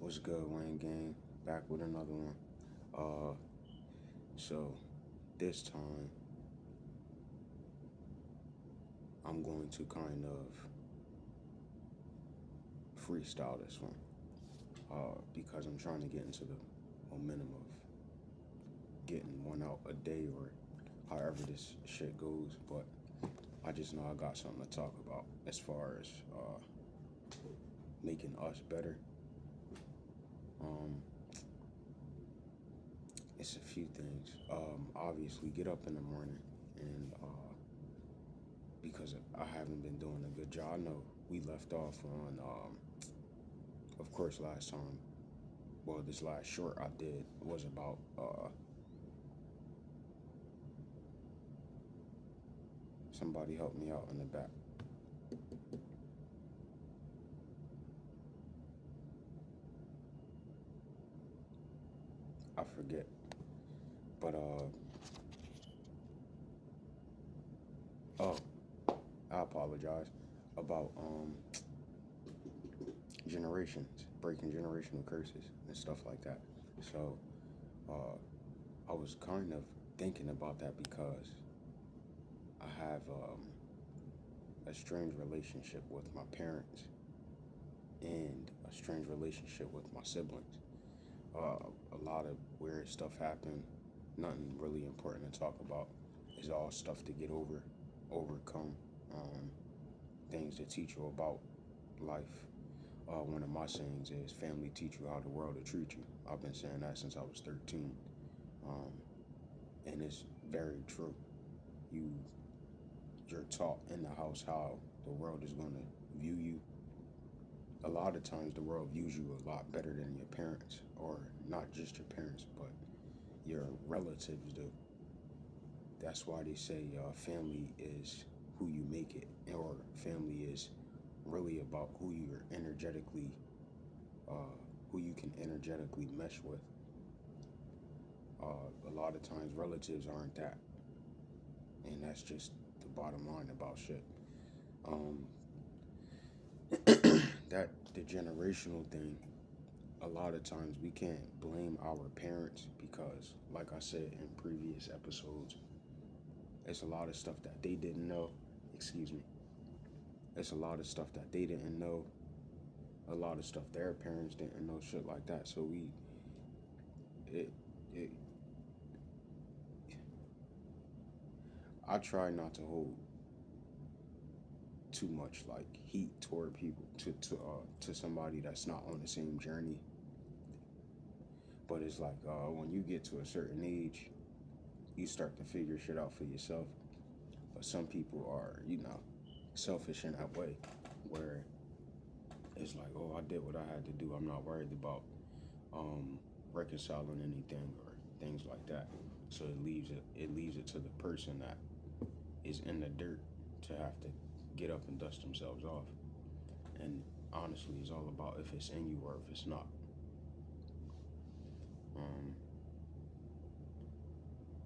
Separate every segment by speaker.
Speaker 1: What's good, Wayne Gang? Back with another one. Uh, so this time I'm going to kind of freestyle this one. Because I'm trying to get into the momentum of getting one out a day or however this shit goes. But I just know I got something to talk about as far as making us better. Um, it's a few things. Obviously, get up in the morning and because I haven't been doing a good job. I know we left off on, of course, last time. Well, this last short I did was about somebody help me out in the back. I forget, but oh, I apologize about generations, breaking generational curses and stuff like that. So I was kind of thinking about that because I have a strange relationship with my parents and a strange relationship with my siblings. A lot of weird stuff happened. Nothing really important to talk about. It's all stuff to get over, overcome. Um, Things that teach you about life. One of my sayings is family teach you how the world will treat you. I've been saying that since I was 13. Um, and it's very true. You you're taught in the house how the world is going to view you. A lot of times the world views you a lot better than your parents, or not just your parents, but your relatives do. That's why they say family is who you make it, or family is really about uh, who you can energetically mesh with. A lot of times relatives aren't that, and that's just the bottom line about shit. Um, that the generational thing. A lot of times we can't blame our parents because, like I said in previous episodes, it's a lot of stuff that they didn't know. Excuse me. It's a lot of stuff that they didn't know. A lot of stuff their parents didn't know. Shit like that. So it, it. I try not to hold too much like heat toward people to somebody that's not on the same journey. But it's like when you get to a certain age, you start to figure shit out for yourself. But some people are, selfish in that way, where it's like, oh, I did what I had to do. I'm not worried about um, reconciling anything or things like that. So it leaves it to the person that is in the dirt to have to get up and dust themselves off. And honestly, it's all about if it's in you or if it's not. Um,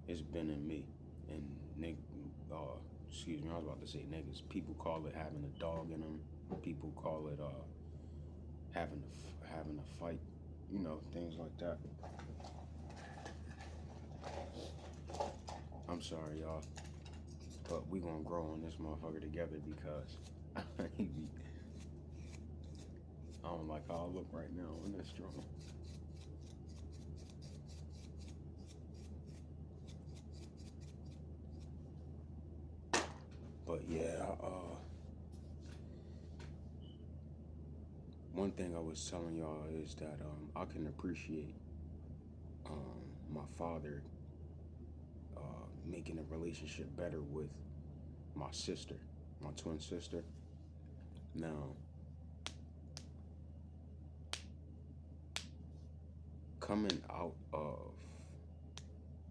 Speaker 1: it's been in me, and excuse me, I was about to say niggas. People call it having a dog in them. People call it having a fight. Things like that. I'm sorry, y'all, but we gonna grow on this motherfucker together because I don't like how I look right now in this struggle. But yeah, one thing I was telling y'all is that I can appreciate my father making a relationship better with my sister, my twin sister. Now, coming out of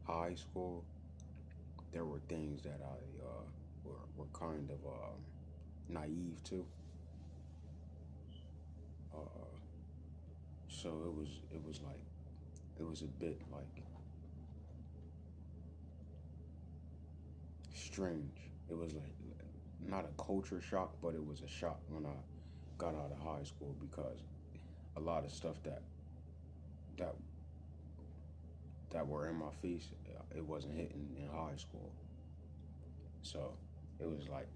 Speaker 1: high school, there were things that I were kind of naive to. Uh, so it was like it was a bit like strange. It was like not a culture shock, but it was a shock when I got out of high school because a lot of stuff that that that were in my face, it wasn't hitting in high school. So it was like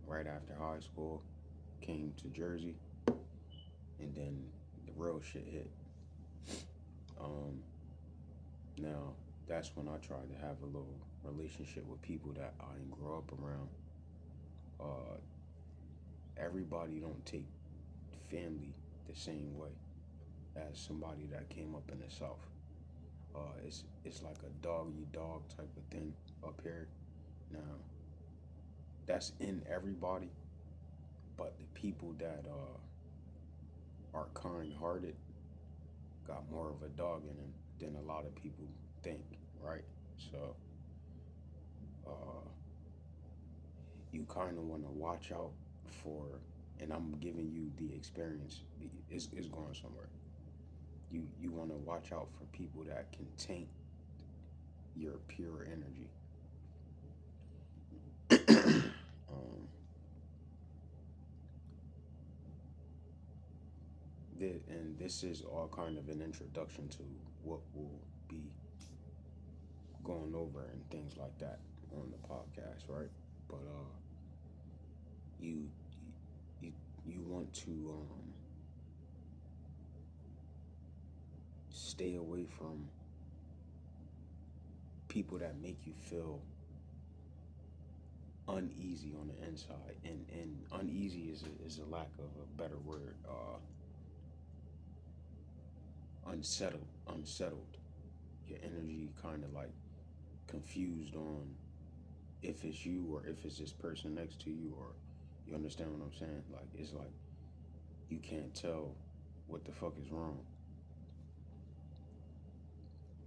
Speaker 1: right after high school, came to Jersey, and then the real shit hit. Um, Now that's when I tried to have a little relationship with people that I didn't grow up around. Uh, Everybody don't take family the same way as somebody that came up in the South. It's like a dog eat dog type of thing up here. Now that's in everybody, but the people that are kind hearted got more of a dog in them than a lot of people think, right? So uh, you kind of want to watch out for, and I'm giving you the experience. Is going somewhere. You want to watch out for people that can taint your pure energy. um, and this is all kind of an introduction to what we'll be going over and things like that on the podcast, right? But you you you want to stay away from people that make you feel uneasy on the inside, and uneasy is a lack of a better word. Unsettled. Your energy kind of like confused on if it's you or if it's this person next to you, or you understand what I'm saying? Like it's like you can't tell what the fuck is wrong.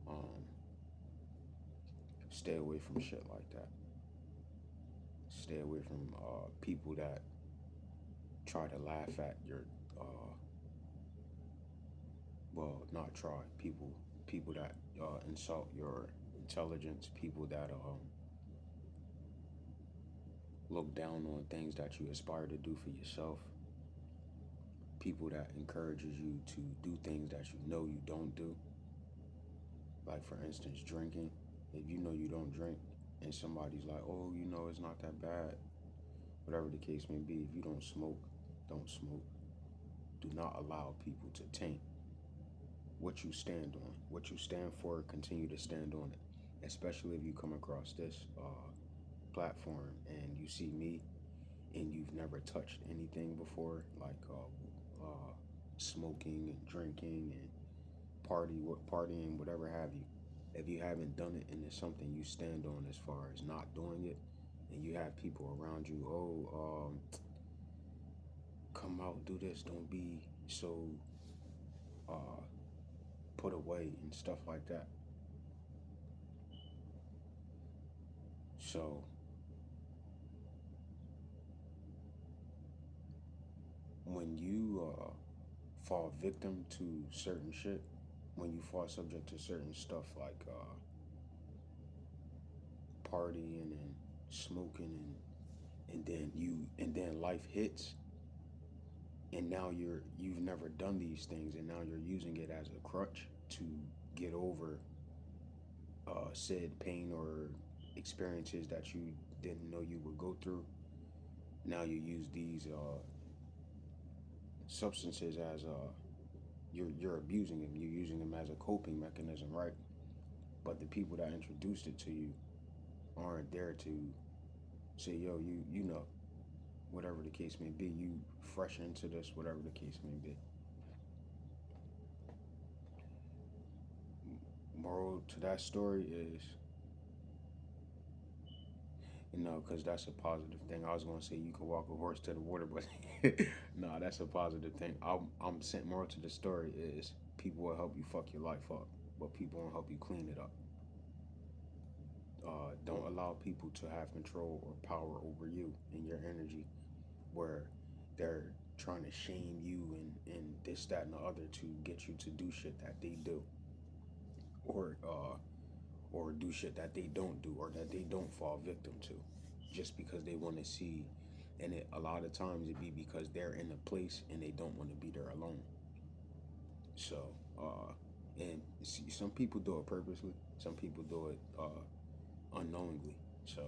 Speaker 1: Um, Stay away from shit like that. Stay away from people that try to laugh at your well, not try, people that insult your intelligence, people that look down on things that you aspire to do for yourself, people that encourages you to do things that you know you don't do. Like for instance, drinking. If you know you don't drink, and somebody's like, "Oh, you know it's not that bad," whatever the case may be. If you don't smoke, don't smoke. Do not allow people to taint what you stand on. What you stand for, continue to stand on it. Especially if you come across this platform and you see me and you've never touched anything before, like smoking and drinking and partying, whatever have you. If you haven't done it and it's something you stand on as far as not doing it, and you have people around you, come out, do this, don't be so uh, put away and stuff like that. So when you fall victim to certain shit, when you fall subject to certain stuff like partying and smoking and then life hits, and now you've never done these things, and now you're using it as a crutch to get over said pain or experiences that you didn't know you would go through. Now you use these substances as you're abusing them. You're using them as a coping mechanism, right? But the people that introduced it to you aren't there to say, "Yo, you know, whatever the case may be, you fresh into this, whatever the case may be." Moral to that story is, because that's a positive thing. I was gonna say you can walk a horse to the water, but no, that's a positive thing. I'm saying moral to the story is people will help you fuck your life up, but people won't help you clean it up. Don't allow people to have control or power over you and your energy, where they're trying to shame you and this, that, and the other to get you to do shit that they do, or do shit that they don't do, or that they don't fall victim to, just because they want to see. And a lot of times it be because they're in a place and they don't want to be there alone. So And see, some people do it purposely. Some people do it unknowingly. So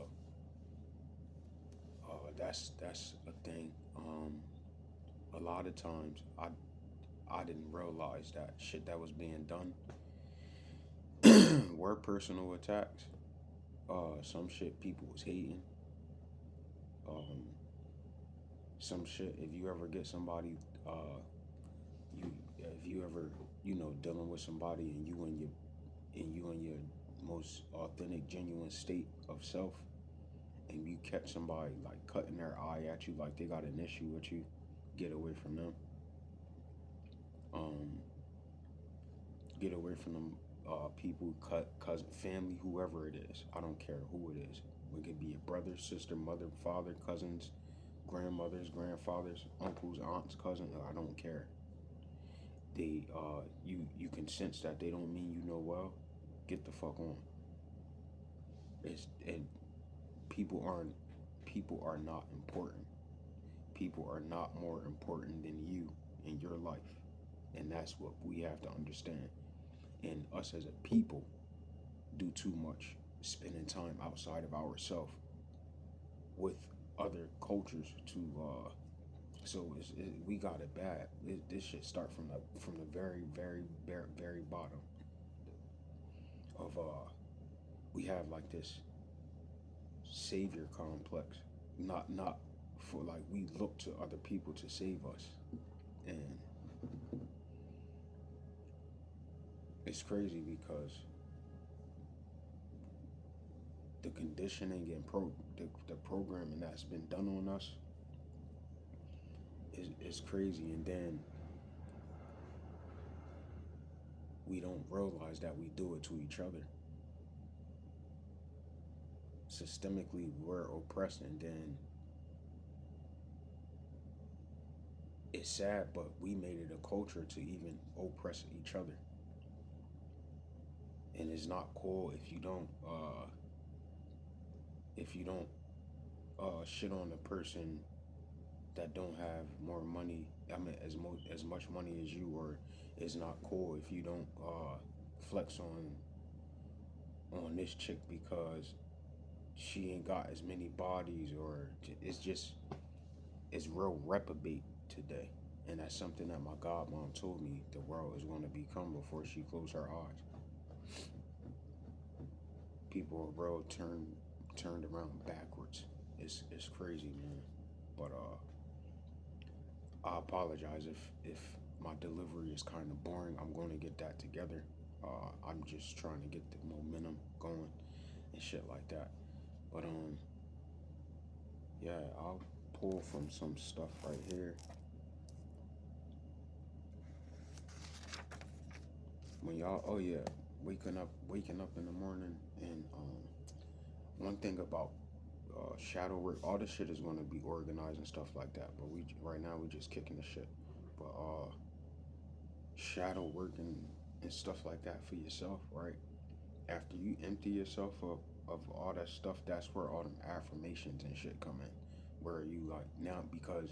Speaker 1: that's a thing. A lot of times I didn't realize that shit that was being done were personal attacks. Some shit people was hating. Um, some shit if you ever get somebody, you if you ever dealing with somebody and you in your most authentic, genuine state of self, and you catch somebody like cutting their eye at you like they got an issue with you, get away from them. Um, get away from them people, cousin, family, whoever it is. I don't care who it is. It could be a brother, sister, mother, father, cousins, grandmothers, grandfathers, uncles, aunts, cousins. I don't care. You can sense that they don't mean you no well. Get the fuck on. And people are not important. People are not more important than you in your life, and that's what we have to understand. And us as a people do too much spending time outside of ourselves with other cultures to so we got it bad. This should start from the very bottom of we have like this savior complex, not for like we look to other people to save us, and it's crazy because the conditioning and the programming that's been done on us is crazy, and then we don't realize that we do it to each other. Systemically, we're oppressed, and then it's sad, but we made it a culture to even oppress each other, and it's not cool if you don't shit on a person that don't have more money. I mean, as much money as you, or it's not cool if you don't flex on this chick because she ain't got as many bodies, or it's real reprobate today. And that's something that my godmom told me the world is going to become before she closed her eyes. People are real turned around backwards. It's crazy, man. But I apologize if my delivery is kind of boring. I'm going to get that together. I'm just trying to get the momentum going and shit like that. But yeah, I'll pull from some stuff right here. When y'all, oh yeah, waking up in the morning, and one thing about shadow work, all this shit is going to be organized and stuff like that. But we right now we just kicking the shit. But shadow work and stuff like that for yourself, right? After you empty yourself of all that stuff, that's where all them affirmations and shit come in. Where you like now because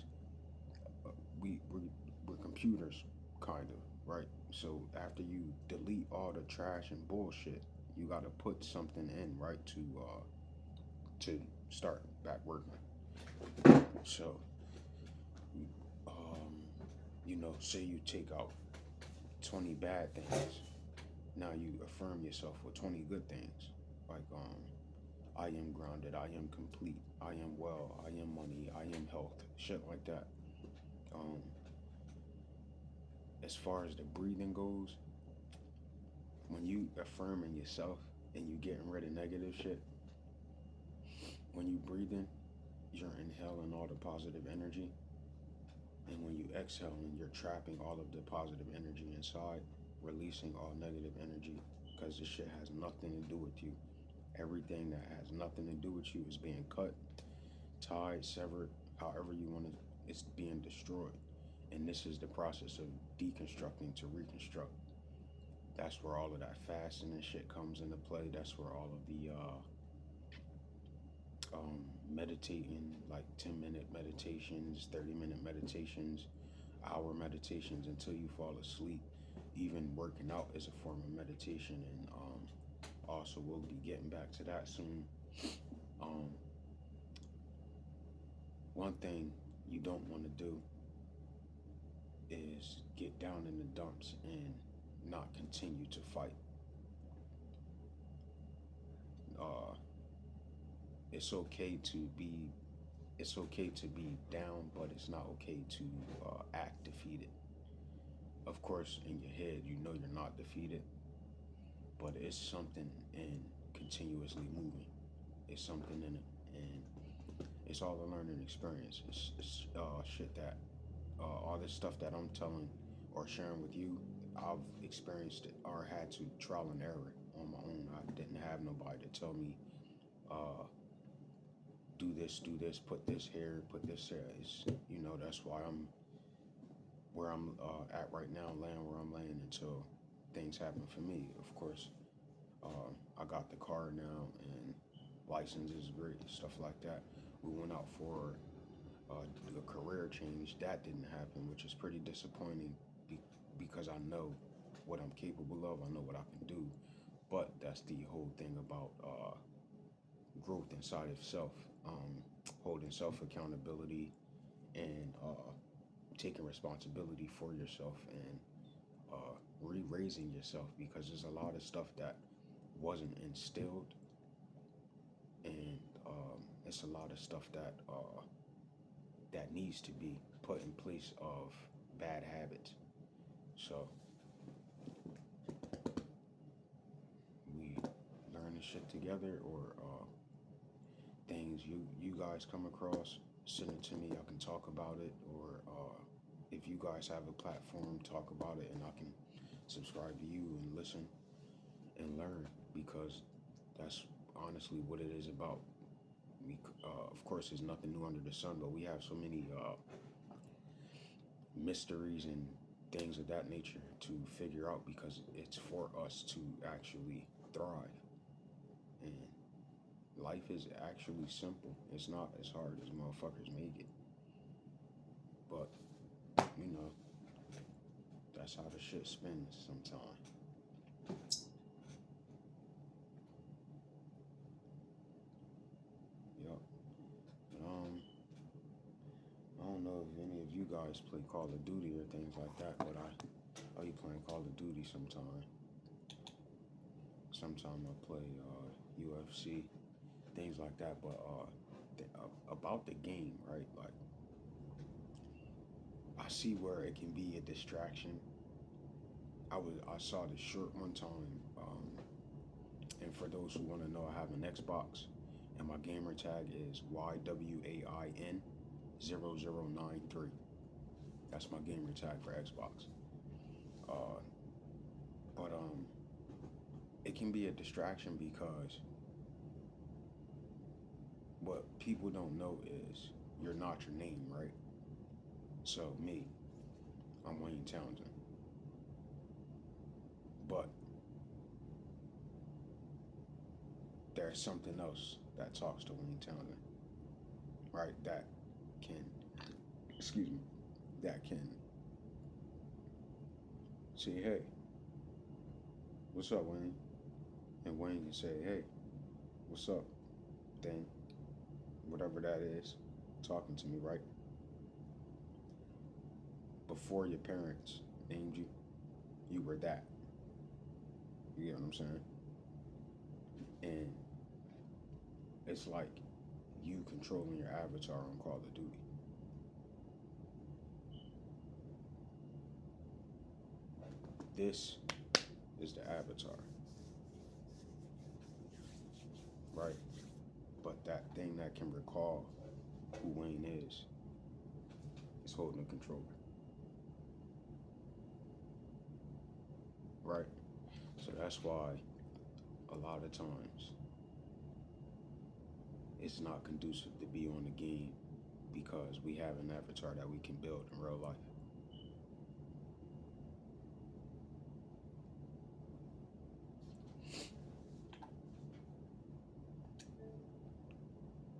Speaker 1: uh, we we we're computers, kind of, right? So after you delete all the trash and bullshit, you got to put something in, right, to start back working. So, um, say you take out 20 bad things. Now you affirm yourself with 20 good things. Like, I am grounded, I am complete, I am well, I am money, I am health, shit like that. Um, as far as the breathing goes, when you affirming yourself and you getting rid of negative shit, when you breathing, you're inhaling all the positive energy. And when you exhaling, you're trapping all of the positive energy inside, releasing all negative energy because this shit has nothing to do with you. Everything that has nothing to do with you is being cut, tied, severed, however you want to, it's being destroyed. And this is the process of deconstructing to reconstruct. That's where all of that fasting and shit comes into play. That's where all of the meditating, like 10-minute meditations, 30-minute meditations, hour meditations until you fall asleep. even working out is a form of meditation, and also we'll be getting back to that soon. Um, One thing you don't want to do is get down in the dumps and not continue to fight. Uh, it's okay to be it's okay to be down, but it's not okay to act defeated. Of course, in your head, you know you're not defeated, but it's something in continuously moving. It's something in it, and it's all a learning experience. It's shit that all this stuff that I'm telling or sharing with you, I've experienced it or had to trial and error on my own. I didn't have nobody to tell me, uh, do this, put this here, put this there. It's, that's why I'm where I'm at right now, laying where I'm laying until things happen for me. Of course, I got the car now and license is great, stuff like that. We went out for a career change. That didn't happen, which is pretty disappointing because I know what I'm capable of. I know what I can do. But that's the whole thing about growth inside of self, holding self accountability and taking responsibility for yourself and re-raising yourself, because there's a lot of stuff that wasn't instilled, and it's a lot of stuff that needs to be put in place of bad habits. So we learn this shit together, or things you guys come across, send it to me. I can talk about it, or if you guys have a platform, talk about it, and I can subscribe to you and listen and learn, because that's honestly what it is about. Of course, there's nothing new under the sun, but we have so many mysteries and things of that nature to figure out, because it's for us to actually thrive. And life is actually simple. It's not as hard as motherfuckers make it. But, that's how the shit spins sometimes. Yup. I don't know if any of you guys play Call of Duty or things like that, but I be playing Call of Duty sometime. Sometimes I play UFC, things like that. But about the game, right? Like, I see where it can be a distraction. I saw this short one time, and for those who want to know, I have an Xbox, and my gamer tag is YWAIN0093. That's my gamer tag for Xbox. Uh, but it can be a distraction because what people don't know is you're not your name, right? So me, I'm Wayne Townsend. But there's something else that talks to Wayne Townsend, right? That can, excuse me, that can say, hey, what's up, Wayne? And Wayne can say, hey, what's up, thing? Whatever that is, talking to me, right? Before your parents named you, you were that. You get what I'm saying? And it's like you controlling your avatar on Call of Duty. This is the avatar, right? But that thing that can recall who Wayne is holding the controller, right? So that's why a lot of times it's not conducive to be on the game, because we have an avatar that we can build in real life.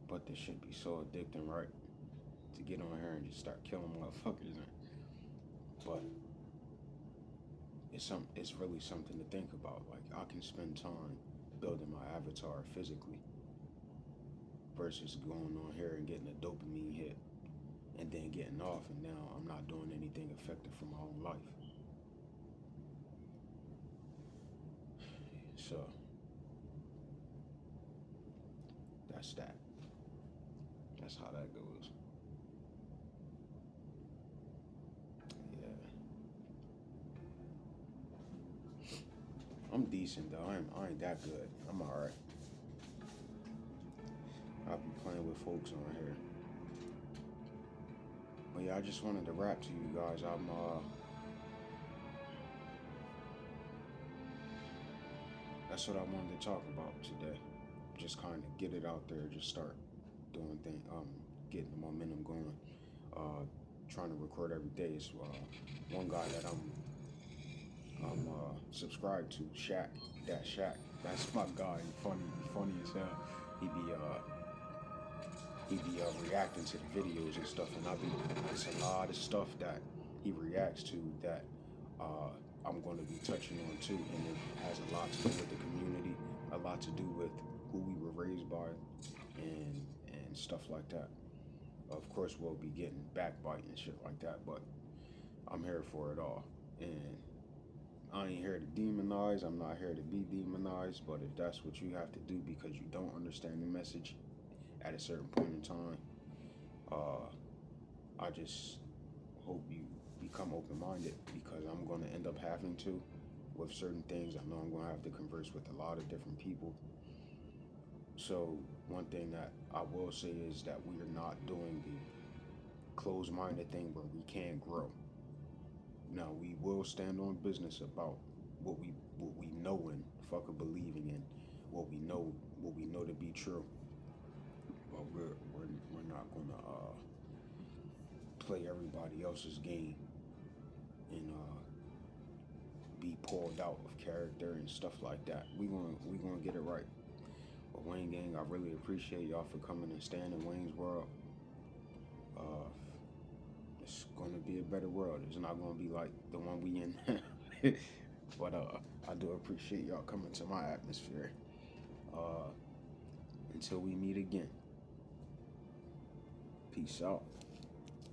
Speaker 1: But this should be so addicting, right? To get on here and just start killing motherfuckers. But it's really something to think about. Like, I can spend time building my avatar physically versus going on here and getting a dopamine hit and then getting off, and now I'm not doing anything effective for my own life. So that's that. That's how that goes. Yeah, I'm decent though. I ain't that good. I'm alright. I'll be playing with folks on here. But yeah, I just wanted to rap to you guys. That's what I wanted to talk about today. Just kind of get it out there. Just start doing things. Getting the momentum going. Trying to record every day. Is one guy that I'm subscribed to, Shaq. That Shaq. That's my guy. Funny as hell. He be reacting to the videos and stuff, and it's a lot of stuff that he reacts to that I'm going to be touching on too, and it has a lot to do with the community, a lot to do with who we were raised by, and stuff like that. Of course, we'll be getting backbite and shit like that, but I'm here for it all, and I ain't here to demonize. I'm not here to be demonized, but if that's what you have to do because you don't understand the message at a certain point in time, uh, I just hope you become open-minded, because I'm going to end up having to with certain things. I know I'm going to have to converse with a lot of different people. So one thing that I will say is that we are not doing the closed-minded thing where we can't grow. Now, we will stand on business about what we know and fucking believing in, what we know to be true. But we're not gonna play everybody else's game and be pulled out of character and stuff like that. We gonna get it right. But Wayne Gang, I really appreciate y'all for coming and staying in Wayne's world. Uh, it's gonna be a better world. It's not gonna be like the one we in. But I do appreciate y'all coming to my atmosphere. Uh, until we meet again. Peace out.